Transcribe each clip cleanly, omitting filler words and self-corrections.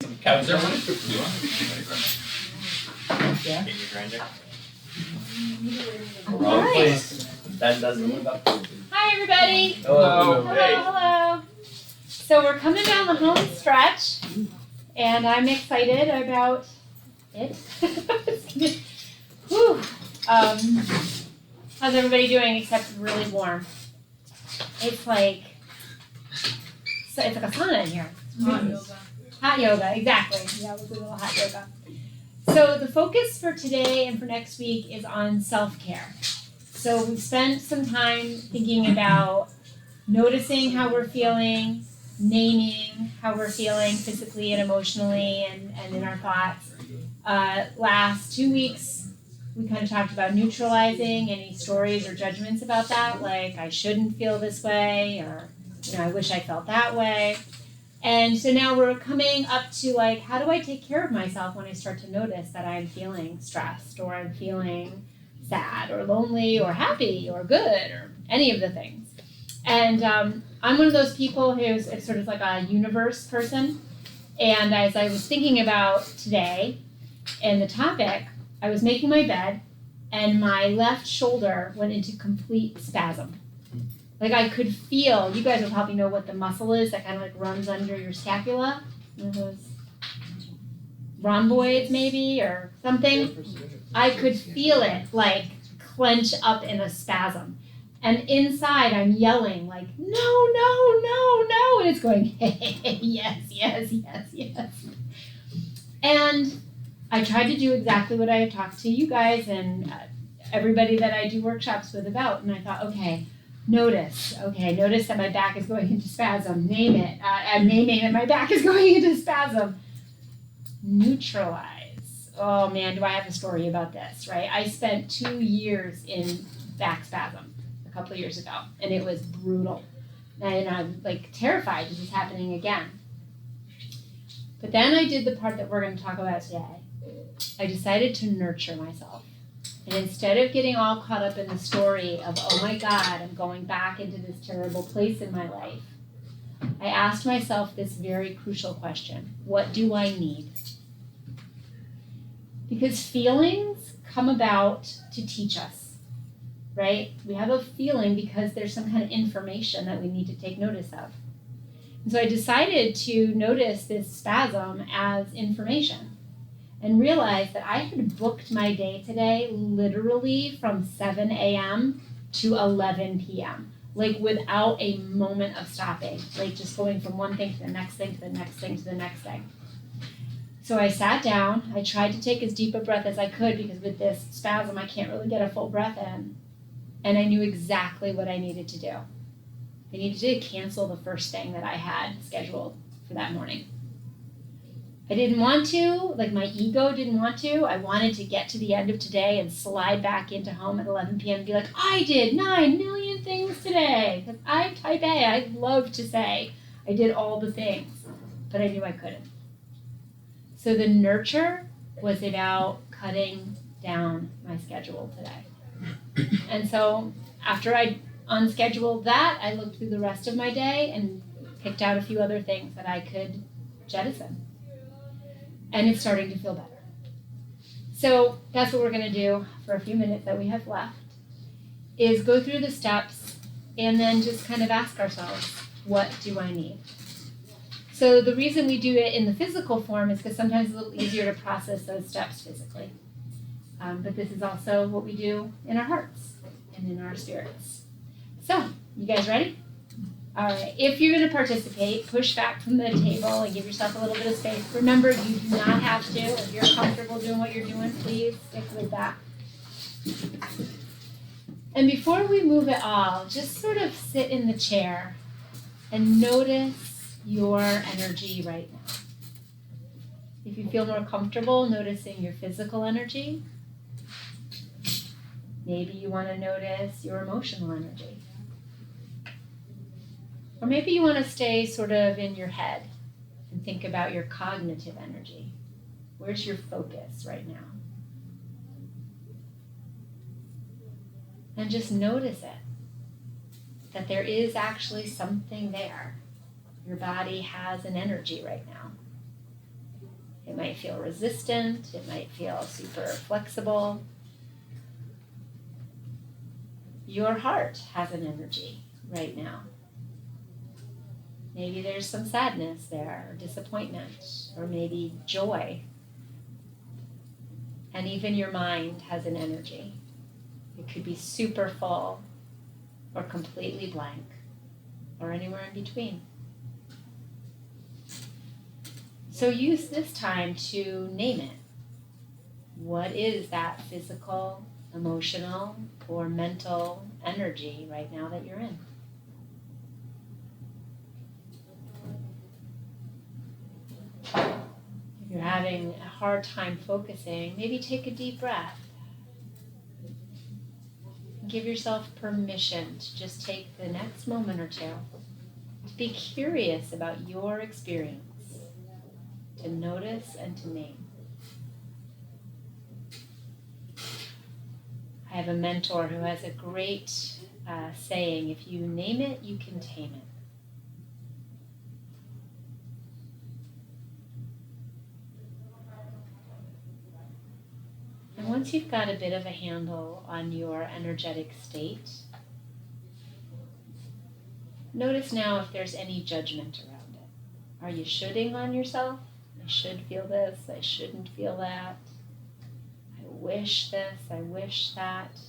Is there one? Yeah. Can you grind it? All Wrong right. place. That doesn't live up to it. Hi, everybody. Hello. Hello. So we're coming down the home stretch, and I'm excited about it. Whew. How's everybody doing? Except really warm. It's like a sauna in here. Hot yoga, exactly. Yeah, we'll do a little hot yoga. So the focus for today and for next week is on self-care. So we've spent some time thinking about noticing how we're feeling, naming how we're feeling physically and emotionally and in our thoughts. Last 2 weeks, we kind of talked about neutralizing any stories or judgments about that, like I shouldn't feel this way, or I wish I felt that way. And so now we're coming up to like, how do I take care of myself when I start to notice that I'm feeling stressed, or I'm feeling sad or lonely or happy or good or any of the things. And I'm one of those people who's sort of like a universe person. And as I was thinking about today and the topic, I was making my bed and my left shoulder went into complete spasm. Like I could feel, you guys will probably know what the muscle is that kind of like runs under your scapula. Those rhomboids maybe or something. I could feel it like clench up in a spasm. And inside I'm yelling like, no, no, no, no. And it's going, hey, yes, yes, yes, yes. And I tried to do exactly what I talked to you guys and everybody that I do workshops with about. And I thought, notice that my back is going into spasm. Name it. I'm naming that my back is going into spasm. Neutralize. Oh man, do I have a story about this, right? I spent 2 years in back spasm a couple of years ago, and it was brutal. And I'm like terrified this is happening again. But then I did the part that we're going to talk about today. I decided to nurture myself. And instead of getting all caught up in the story of, oh my God, I'm going back into this terrible place in my life, I asked myself this very crucial question. What do I need? Because feelings come about to teach us, right? We have a feeling because there's some kind of information that we need to take notice of. And so I decided to notice this spasm as information. And realized that I had booked my day today literally from 7 a.m. to 11 p.m. Like without a moment of stopping, like just going from one thing to the next thing to the next thing to the next thing. So I sat down, I tried to take as deep a breath as I could because with this spasm I can't really get a full breath in. And I knew exactly what I needed to do. I needed to cancel the first thing that I had scheduled for that morning. I didn't want to, like my ego didn't want to. I wanted to get to the end of today and slide back into home at 11 p.m. and be like, I did 9 million things today. Because I'm type A. I love to say I did all the things, but I knew I couldn't. So the nurture was about cutting down my schedule today. And so after I unscheduled that, I looked through the rest of my day and picked out a few other things that I could jettison. And it's starting to feel better. So that's what we're going to do for a few minutes that we have left, is go through the steps and then just kind of ask ourselves, what do I need? So the reason we do it in the physical form is because sometimes it's a little easier to process those steps physically. But this is also what we do in our hearts and in our spirits. So, you guys ready? All right, if you're going to participate, push back from the table and give yourself a little bit of space. Remember, you do not have to. If you're comfortable doing what you're doing, please stick with that. And before we move at all, just sort of sit in the chair and notice your energy right now. If you feel more comfortable noticing your physical energy, maybe you want to notice your emotional energy. Or maybe you want to stay sort of in your head and think about your cognitive energy. Where's your focus right now? And just notice it, that there is actually something there. Your body has an energy right now. might feel resistant. It might feel super flexible. Your heart has an energy right now. Maybe there's some sadness there, or disappointment, or maybe joy. And even your mind has an energy. It could be super full, or completely blank, or anywhere in between. So use this time to name it. What is that physical, emotional, or mental energy right now that you're in? If you're having a hard time focusing, maybe take a deep breath. Give yourself permission to just take the next moment or two to be curious about your experience, to notice and to name. I have a mentor who has a great saying, if you name it, you can tame it. And once you've got a bit of a handle on your energetic state, notice now if there's any judgment around it. Are you shoulding on yourself? I should feel this, I shouldn't feel that. I wish this, I wish that.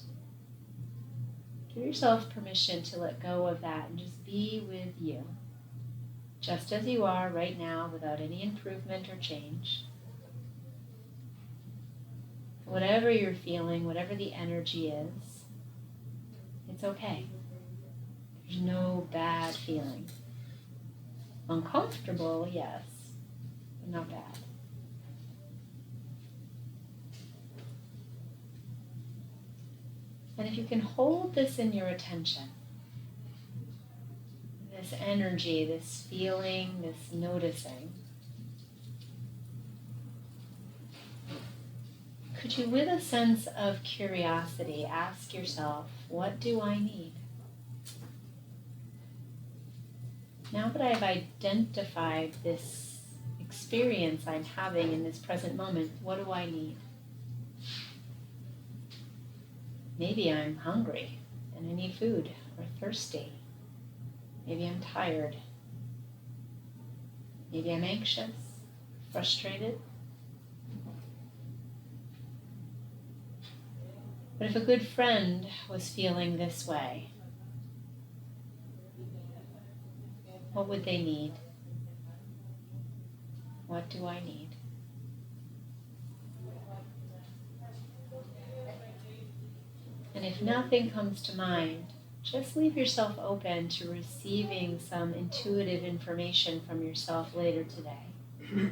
Give yourself permission to let go of that and just be with you, just as you are right now, without any improvement or change. Whatever you're feeling, whatever the energy is, it's okay. There's no bad feeling. Uncomfortable, yes, but not bad. And if you can hold this in your attention, this energy, this feeling, this noticing, could you, with a sense of curiosity, ask yourself, what do I need? Now that I've identified this experience I'm having in this present moment, what do I need? Maybe I'm hungry and I need food, or thirsty. Maybe I'm tired. Maybe I'm anxious, frustrated. But if a good friend was feeling this way, what would they need? What do I need? And if nothing comes to mind, just leave yourself open to receiving some intuitive information from yourself later today.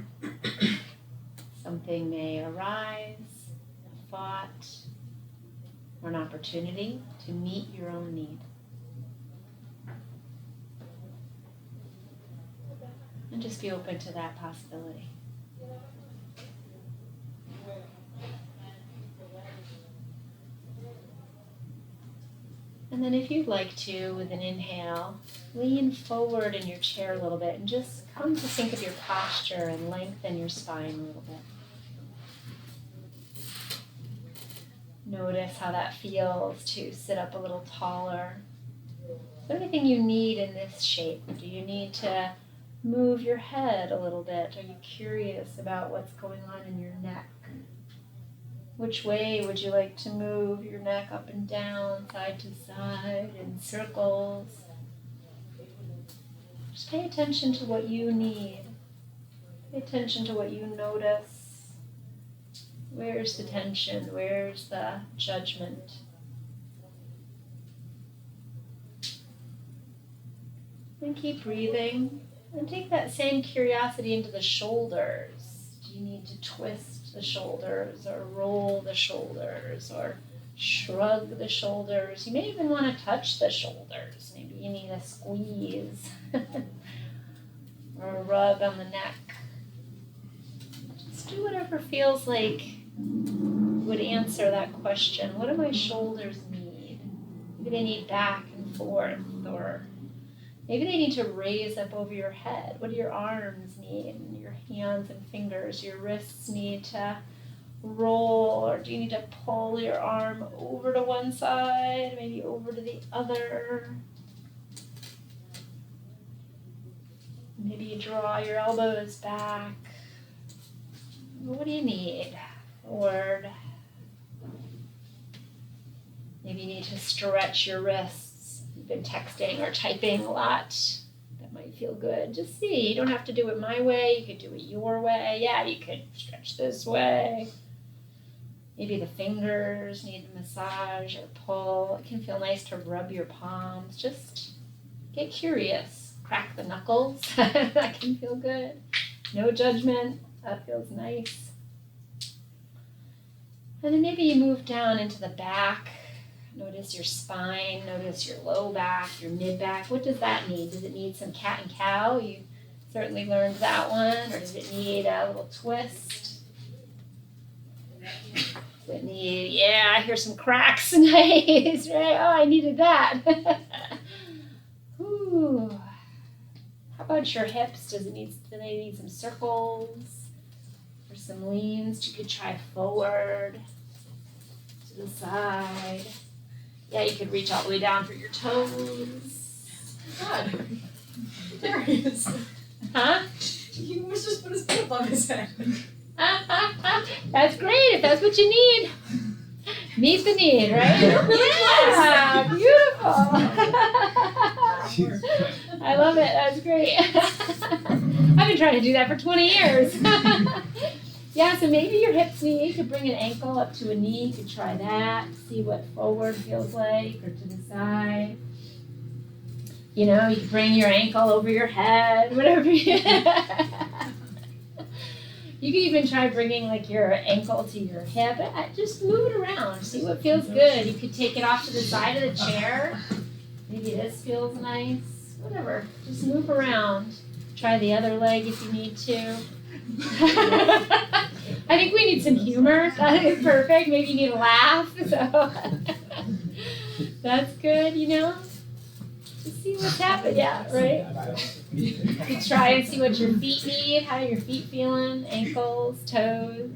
Something may arise, a thought, or an opportunity to meet your own need. And just be open to that possibility. And then if you'd like to, with an inhale, lean forward in your chair a little bit and just come to think of your posture and lengthen your spine a little bit. Notice how that feels to sit up a little taller. Is there anything you need in this shape? Do you need to move your head a little bit? Are you curious about what's going on in your neck? Which way would you like to move your neck up and down, side to side, in circles? Just pay attention to what you need. Pay attention to what you notice. Where's the tension? Where's the judgment? And keep breathing. And take that same curiosity into the shoulders. Do you need to twist the shoulders, or roll the shoulders, or shrug the shoulders? You may even want to touch the shoulders. Maybe you need a squeeze or a rub on the neck. Just do whatever feels like would answer that question. What do my shoulders need? Maybe they need back and forth, or maybe they need to raise up over your head. What do your arms need, and your hands and fingers. Your wrists need to roll, or do you need to pull your arm over to one side, maybe over to the other? Maybe you draw your elbows back. What do you need? Forward. Maybe you need to stretch your wrists. You've been texting or typing a lot. That might feel good. Just see. You don't have to do it my way. You could do it your way. Yeah, you could stretch this way. Maybe the fingers need a massage or pull. It can feel nice to rub your palms. Just get curious. Crack the knuckles. That can feel good. No judgment. That feels nice. And then maybe you move down into the back. Notice your spine. Notice your low back, your mid back. What does that need? Does it need some cat and cow? You certainly learned that one. Or does it need a little twist? Does it need, yeah, I hear some cracks. Nice, right? Oh, I needed that. Ooh. How about your hips? Do they need some circles or some leans? You could try forward, to the side. Yeah, you could reach all the way down for your toes. God. There he is. Huh? He was just put his foot on his head. That's great if that's what you need. Meet the need, right? Yeah, beautiful. I love it. That's great. I've been trying to do that for 20 years. Yeah, so maybe your hips need, you could bring an ankle up to a knee. You could try that. See what forward feels like, or to the side. You know, you could bring your ankle over your head, whatever you You could even try bringing like your ankle to your hip. Just move it around. See what feels good. You could take it off to the side of the chair. Maybe this feels nice. Whatever. Just move around. Try the other leg if you need to. I think we need some humor. That is perfect. Maybe you need a laugh. So that's good, you know? Just see what's happening. Yeah, right? You could try and see what your feet need. How are your feet feeling? Ankles, toes.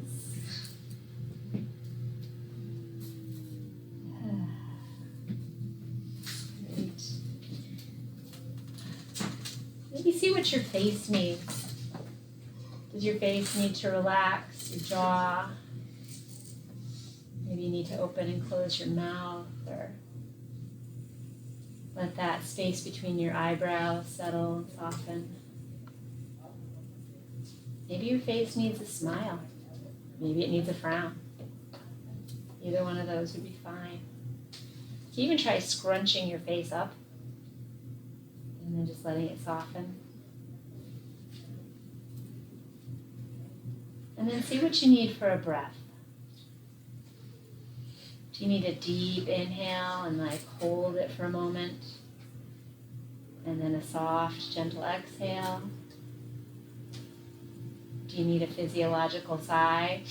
Great. Maybe see what your face needs. Does your face need to relax? Your jaw? Maybe you need to open and close your mouth, or let that space between your eyebrows settle and soften. Maybe your face needs a smile. Maybe it needs a frown. Either one of those would be fine. You can even try scrunching your face up and then just letting it soften. And then see what you need for a breath. Do you need a deep inhale and like hold it for a moment? And then a soft, gentle exhale? Do you need a physiological sigh?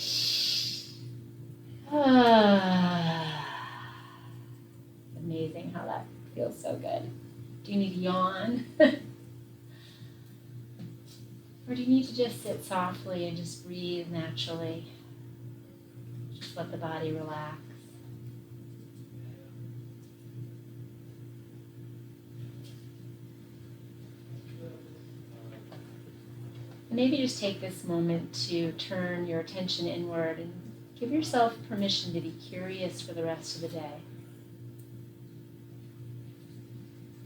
Amazing how that feels so good. Do you need a yawn? Or do you need to just sit softly and just breathe naturally? Just let the body relax. Maybe just take this moment to turn your attention inward and give yourself permission to be curious for the rest of the day.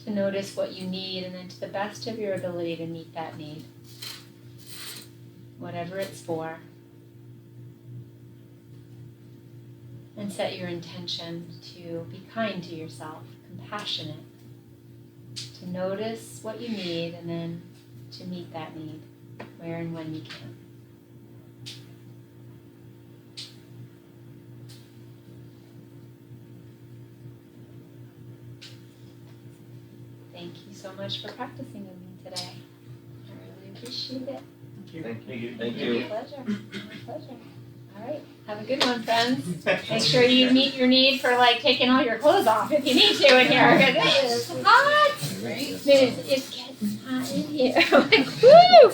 To notice what you need and then to the best of your ability to meet that need. Whatever it's for. And set your intention to be kind to yourself, compassionate. To notice what you need and then to meet that need. Where and when you can. Thank you so much for practicing with me today. I really appreciate it. Thank you. My pleasure. My pleasure. All right. Have a good one, friends. Make sure you meet your need for like taking all your clothes off if you need to in here, because it is hot. It's getting hot in here. Like, woo!